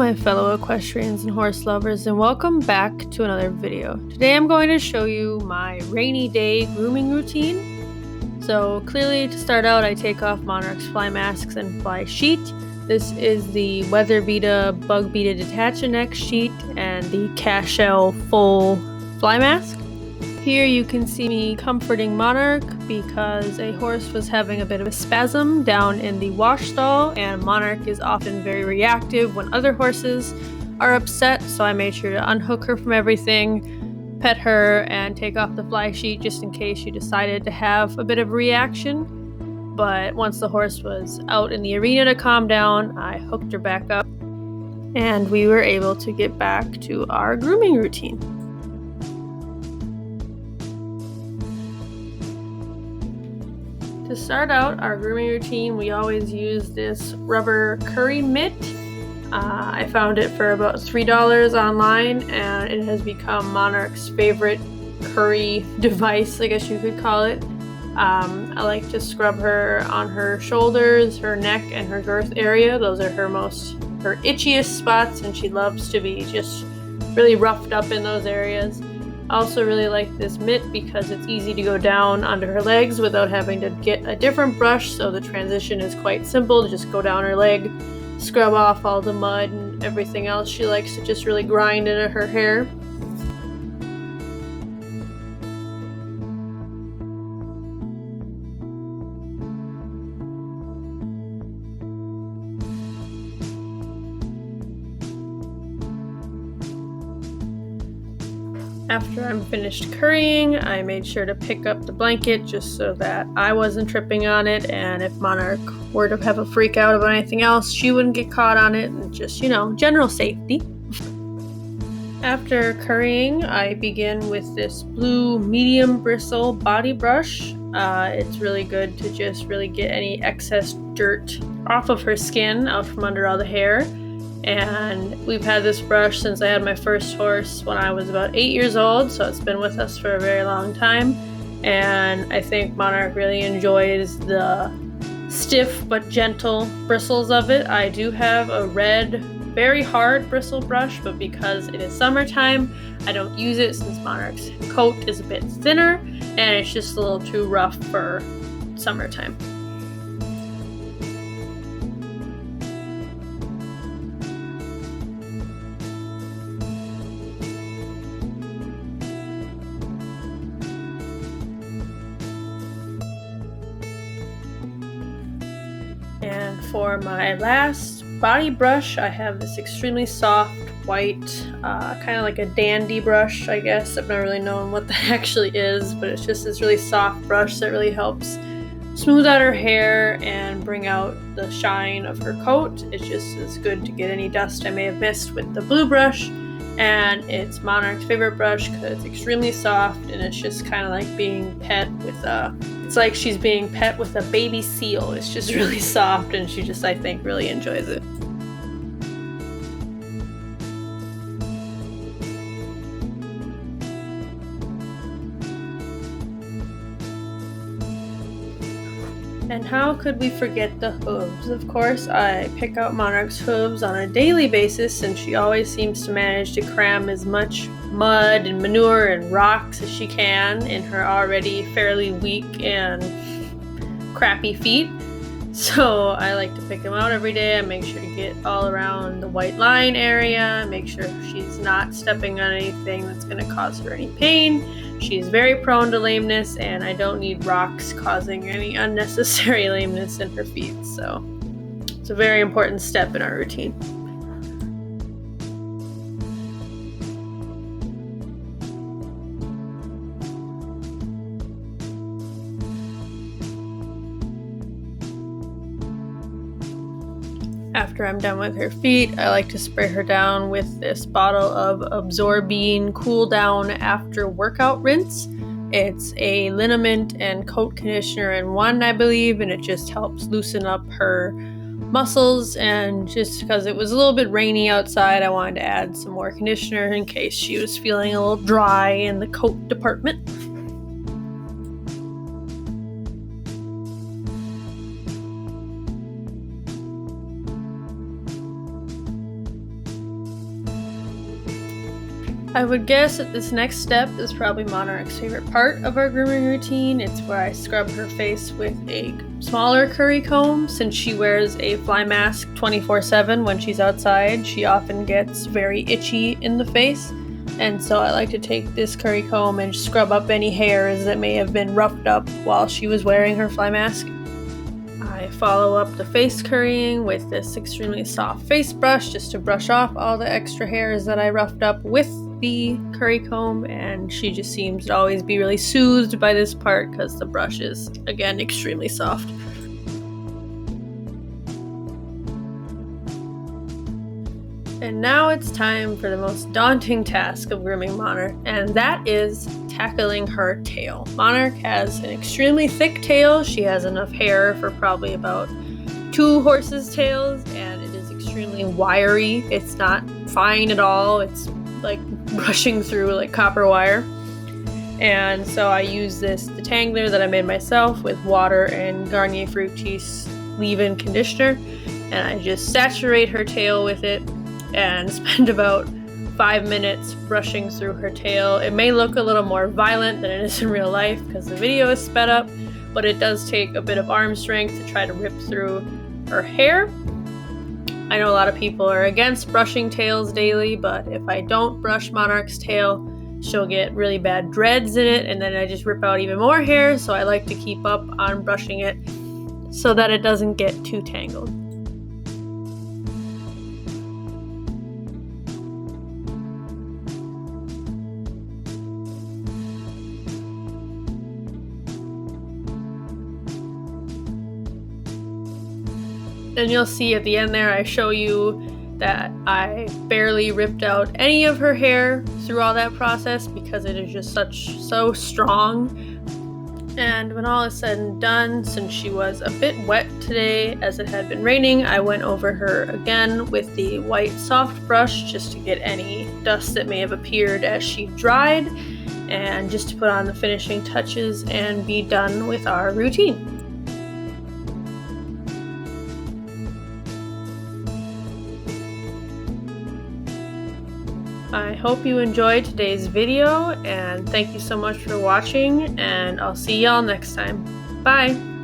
my fellow equestrians and horse lovers, and welcome back to another video. Today I'm going to show you my rainy day grooming routine. So clearly, to start out, I take off Monarch's fly masks and fly sheet. This is the Weather Vita Bug Vita Detach and Neck sheet and the Cashel full fly mask. Here you can see me comforting Monarch because a horse was having a bit of a spasm down in the wash stall, and Monarch is often very reactive when other horses are upset, so I made sure to unhook her from everything, pet her, and take off the fly sheet just in case she decided to have a bit of a reaction. But once the horse was out in the arena to calm down, I hooked her back up, and we were able to get back to our grooming routine. To start out our grooming routine, we always use this rubber curry mitt. I found it for about $3 online, and it has become Monarch's favorite curry device, I guess you could call it. I like to scrub her on her shoulders, her neck, and her girth area. Those are her itchiest spots, and she loves to be just really roughed up in those areas. I also really like this mitt because it's easy to go down under her legs without having to get a different brush, so the transition is quite simple to just go down her leg, scrub off all the mud and everything else she likes to just really grind into her hair. After I'm finished currying, I made sure to pick up the blanket just so that I wasn't tripping on it, and if Monarch were to have a freak out about anything else, she wouldn't get caught on it, and just, general safety. After currying, I begin with this blue medium bristle body brush. It's really good to just really get any excess dirt off of her skin, out from under all the hair. And we've had this brush since I had my first horse when I was about 8 years old, so it's been with us for a very long time. And I think Monarch really enjoys the stiff but gentle bristles of it. I do have a red, very hard bristle brush, but because it is summertime, I don't use it since Monarch's coat is a bit thinner and it's just a little too rough for summertime. And for my last body brush, I have this extremely soft white, kind of like a dandy brush, I guess. I've never really known what that actually is, but it's just this really soft brush that really helps smooth out her hair and bring out the shine of her coat. It's just as good to get any dust I may have missed with the blue brush. And it's Monarch's favorite brush because it's extremely soft, and it's just kind of like being pet with it's like she's being pet with a baby seal. It's just really soft, and she just, I think, really enjoys it. And how could we forget the hooves? Of course, I pick out Monarch's hooves on a daily basis, and she always seems to manage to cram as much mud and manure and rocks as she can in her already fairly weak and crappy feet. So I like to pick them out every day. I make sure to get all around the white line area, make sure she's not stepping on anything that's going to cause her any pain. She's very prone to lameness, and I don't need rocks causing any unnecessary lameness in her feet, so it's a very important step in our routine. After I'm done with her feet, I like to spray her down with this bottle of Absorbine Cool Down After Workout Rinse. It's a liniment and coat conditioner in one, I believe, and it just helps loosen up her muscles. And just because it was a little bit rainy outside, I wanted to add some more conditioner in case she was feeling a little dry in the coat department. I would guess that this next step is probably Monarch's favorite part of our grooming routine. It's where I scrub her face with a smaller curry comb. Since she wears a fly mask 24/7 when she's outside, she often gets very itchy in the face. And so I like to take this curry comb and scrub up any hairs that may have been roughed up while she was wearing her fly mask. I follow up the face currying with this extremely soft face brush just to brush off all the extra hairs that I roughed up with the curry comb, and she just seems to always be really soothed by this part because the brush is, again, extremely soft. And now it's time for the most daunting task of grooming Monarch, and that is tackling her tail. Monarch has an extremely thick tail. She has enough hair for probably about 2 horses' tails, and it is extremely wiry. It's not fine at all. It's like brushing through like copper wire. And so I use this detangler that I made myself with water and Garnier Fructis leave-in conditioner, and I just saturate her tail with it and spend about 5 minutes brushing through her tail. It may look a little more violent than it is in real life because the video is sped up, but it does take a bit of arm strength to try to rip through her hair. I know a lot of people are against brushing tails daily, but if I don't brush Monarch's tail, she'll get really bad dreads in it, and then I just rip out even more hair, so I like to keep up on brushing it so that it doesn't get too tangled. And you'll see at the end there, I show you that I barely ripped out any of her hair through all that process because it is just so strong. And when all is said and done, since she was a bit wet today as it had been raining, I went over her again with the white soft brush just to get any dust that may have appeared as she dried, and just to put on the finishing touches and be done with our routine. I hope you enjoyed today's video, and thank you so much for watching, and I'll see y'all next time. Bye!